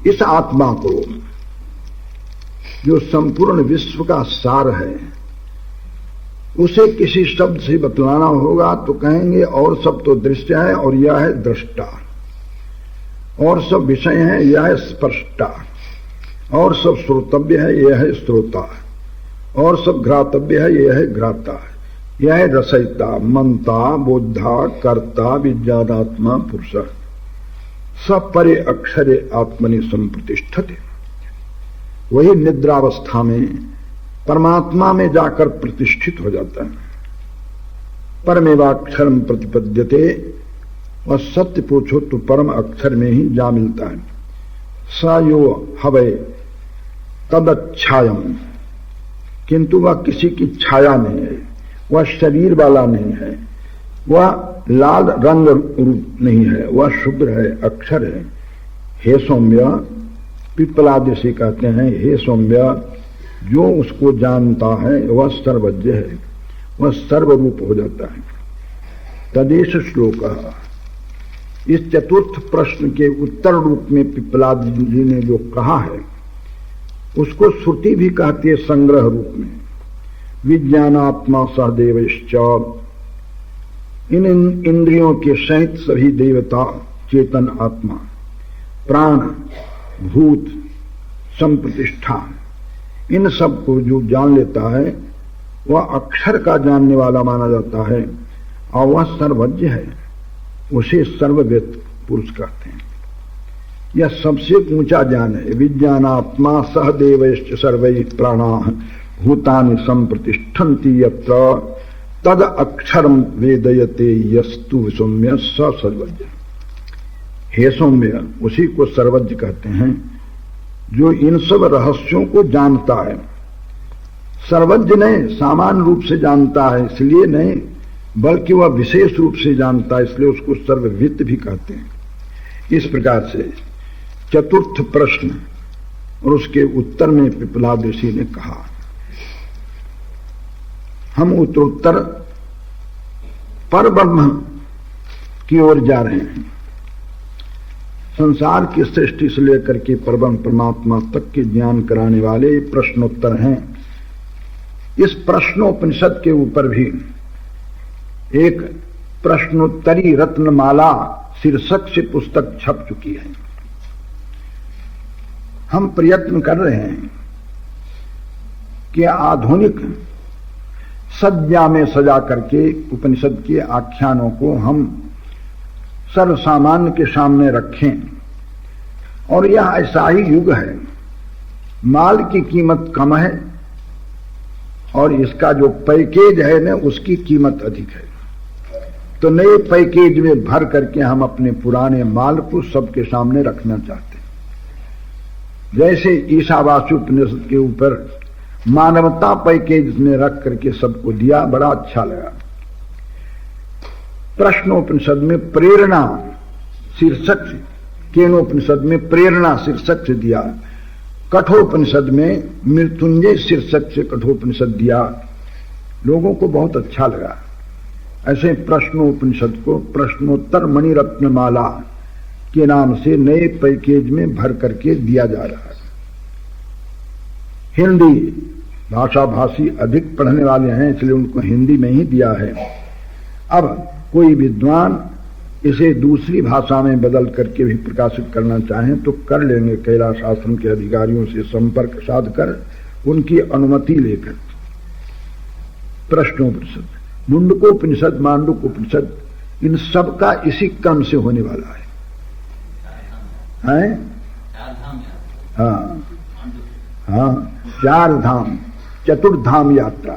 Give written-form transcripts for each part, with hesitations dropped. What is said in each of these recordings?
इस आत्मा को जो संपूर्ण विश्व का सार है उसे किसी शब्द से बतलाना होगा तो कहेंगे और सब तो दृश्य है और यह है दृष्टा, और सब विषय है यह है स्पष्टा, और सब श्रोतव्य है यह है श्रोता, और सब घ्रातव्य है यह है घ्राता, यह है रसयिता मंता बोधा कर्ता विज्ञानात्मा पुरुष सब परे अक्षरे आत्मनि संप्रतिष्ठते। वही निद्रावस्था में परमात्मा में जाकर प्रतिष्ठित हो जाता है। परमेवाक्षरम प्रतिपद्यते, और सत्य पूछो तो परम अक्षर में ही जा मिलता है। स यो हवै तदच्छायम, किंतु वह किसी की छाया नहीं है, वह शरीर वाला नहीं है, वह लाल रंग रूप नहीं है, वह शुभ्र है, अक्षर है। हे सौम्य, पिप्पलादि से कहते हैं हे सौम्य, जो उसको जानता है वह सर्वज्ञ है, वह सर्वरूप हो जाता है। तदेश श्लोक, इस चतुर्थ प्रश्न के उत्तर रूप में पिप्पलादि जी ने जो कहा है उसको श्रुति भी कहती है संग्रह रूप में। विज्ञानात्मा सहदेवश्च, इन इंद्रियों के सहित सभी देवता चेतन आत्मा, प्राण, भूत, संप्रतिष्ठा, इन सब को जो जान लेता है वह अक्षर का जानने वाला माना जाता है और वह सर्वज्ञ है, उसे सर्वव्यक्त पुरुष कहते हैं। यह सबसे ऊंचा ज्ञान है। विज्ञानात्मा सहदेवश्च सर्वैः प्राणाः भूतानि संप्रतिष्ठन्ति यत्र तद अक्षरम वेदयते यस्तु सौम्य स सर्वज्ञ। हे सौम्य, उसी को सर्वज्ञ कहते हैं जो इन सब रहस्यों को जानता है। सर्वज्ञ नहीं सामान्य रूप से जानता है इसलिए नहीं, बल्कि वह विशेष रूप से जानता है इसलिए उसको सर्ववित्त भी कहते हैं। इस प्रकार से चतुर्थ प्रश्न और उसके उत्तर में पिप्पलाद ऋषि ने कहा। हम उत्तरोत्तर परब्रह्म की ओर जा रहे हैं। संसार की सृष्टि से लेकर के परब्रह्म परमात्मा तक के ज्ञान कराने वाले प्रश्नोत्तर हैं। इस प्रश्नोपनिषद के ऊपर भी एक प्रश्नोत्तरी रत्नमाला शीर्षक से पुस्तक छप चुकी है। हम प्रयत्न कर रहे हैं कि आधुनिक सज्जा में सजा करके उपनिषद के आख्यानों को हम सर्वसामान्य के सामने रखें। और यह ऐसा ही युग है, माल की कीमत कम है और इसका जो पैकेज है ना उसकी कीमत अधिक है। तो नए पैकेज में भर करके हम अपने पुराने माल को सबके सामने रखना चाहते हैं। जैसे ईशावास्य उपनिषद के ऊपर मानवता पैकेज में रख करके सबको दिया, बड़ा अच्छा लगा। प्रश्नोपनिषद में प्रेरणा शीर्षक से, केनोपनिषद में प्रेरणा शीर्षक से दिया, कठोपनिषद में मृत्युंजय शीर्षक से कठोपनिषद दिया। लोगों को बहुत अच्छा लगा। ऐसे प्रश्नोपनिषद को प्रश्नोत्तर मणिरत्नमाला के नाम से नए पैकेज में भर करके दिया जा रहा है। हिंदी भाषा भाषी अधिक पढ़ने वाले हैं इसलिए उनको हिंदी में ही दिया है। अब कोई विद्वान इसे दूसरी भाषा में बदल करके भी प्रकाशित करना चाहें तो कर लेंगे, कैलाश आश्रम के अधिकारियों से संपर्क साध कर उनकी अनुमति लेकर। प्रश्नोपनिषद, मुंडकोपनिषद, मांडूकोपनिषद, इन सब का इसी क्रम से होने वाला है। हाँ हाँ, चार धाम, चतुर्धाम यात्रा।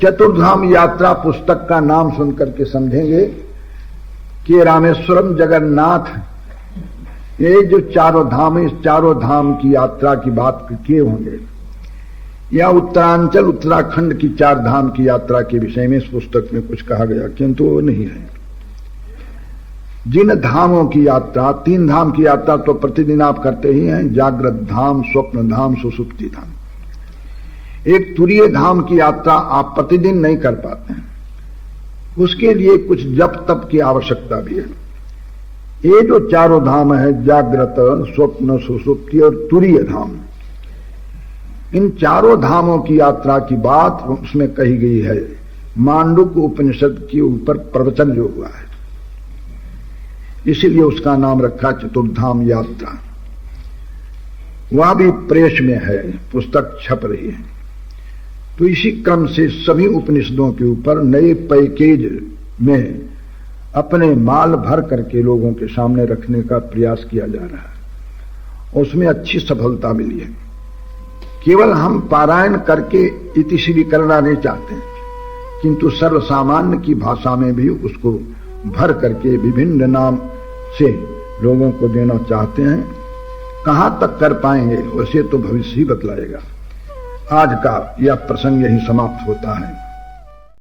चतुर्धाम यात्रा पुस्तक का नाम सुनकर के समझेंगे कि रामेश्वरम जगन्नाथ, ये जो चारों धाम है, इस चारों धाम की यात्रा की बात किए होंगे, या उत्तरांचल उत्तराखंड की चार धाम की यात्रा के विषय में इस पुस्तक में कुछ कहा गया, किंतु वो नहीं है। जिन धामों की यात्रा, तीन धाम की यात्रा तो प्रतिदिन आप करते ही हैं, जागृत धाम, स्वप्न धाम, सुसुप्ति धाम। एक तुरीय धाम की यात्रा आप प्रतिदिन नहीं कर पाते हैं, उसके लिए कुछ जप तप की आवश्यकता भी है। ये जो चारों धाम है, जागृत, स्वप्न, सुषुप्ति और तुरीय धाम, इन चारों धामों की यात्रा की बात उसमें कही गई है। मांडुक्य उपनिषद के ऊपर प्रवचन जो हुआ है, इसीलिए उसका नाम रखा चतुर्धाम यात्रा। वह भी प्रेस में है, पुस्तक छप रही है। तो इसी क्रम से सभी उपनिषदों के ऊपर नए पैकेज में अपने माल भर करके लोगों के सामने रखने का प्रयास किया जा रहा है। उसमें अच्छी सफलता मिली है। केवल हम पारायण करके इतिश्री करना नहीं चाहते, किंतु सर्वसामान्य की भाषा में भी उसको भर करके विभिन्न नाम से लोगों को देना चाहते हैं। कहां तक कर पाएंगे उसे तो भविष्य ही बतलाएगा। आज का यह प्रसंग यही समाप्त होता है।